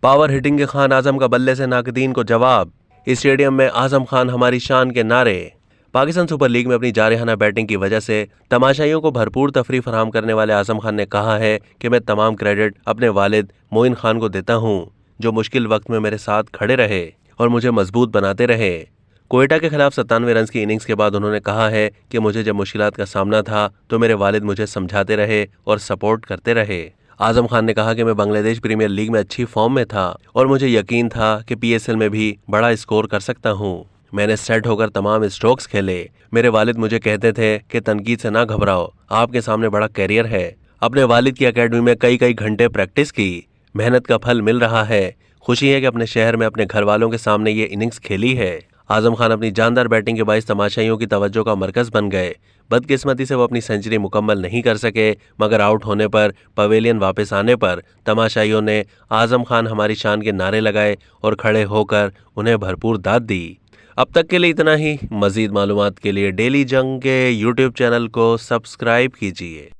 Power hitting के खान आजम का बल्ले से नाकदीन को जवाब। स्टेडियम में आजम खान हमारी शान के नारे। पाकिस्तान सुपर लीग में अपनी जारहाना बैटिंग की वजह से तमाशाइयों को भरपूर तफरीह फराहम करने वाले आजम खान ने कहा है कि मैं तमाम क्रेडिट अपने वालिद मोइन खान को देता हूं, जो मुश्किल वक्त में मेरे साथ खड़े रहे और मुझे मजबूत बनाते रहे। कोयटा के खिलाफ 97 रन की इनिंग्स के बाद उन्होंने कहा है कि मुझे जब मुश्किलात का सामना था तो मेरे वालिद मुझे समझाते रहे और सपोर्ट करते रहे। आजम खान ने कहा कि मैं बांग्लादेश प्रीमियर लीग में अच्छी फॉर्म में था और मुझे यकीन था कि PSL में भी बड़ा स्कोर कर सकता हूं। मैंने सेट होकर तमाम स्ट्रोक्स खेले। मेरे वालिद मुझे कहते थे कि तनकीद से ना घबराओ, आपके सामने बड़ा कैरियर है। अपने वालिद की एकेडमी में कई घंटे प्रैक्टिस की, मेहनत का फल मिल रहा है। खुशी है कि अपने शहर में अपने घर वालों के सामने ये इनिंग्स खेली है। आजम खान अपनी जानदार बैटिंग के बाइस तमाशाइयों की तवज्जो का मरकज बन गए। बदकिस्मती से वो अपनी सेंचुरी मुकम्मल नहीं कर सके, मगर आउट होने पर पवेलियन वापस आने पर तमाशाइयों ने आजम खान हमारी शान के नारे लगाए और खड़े होकर उन्हें भरपूर दाद दी। अब तक के लिए इतना ही। मजीद मालूमात के लिए डेली जंग के YouTube चैनल को सब्सक्राइब कीजिए।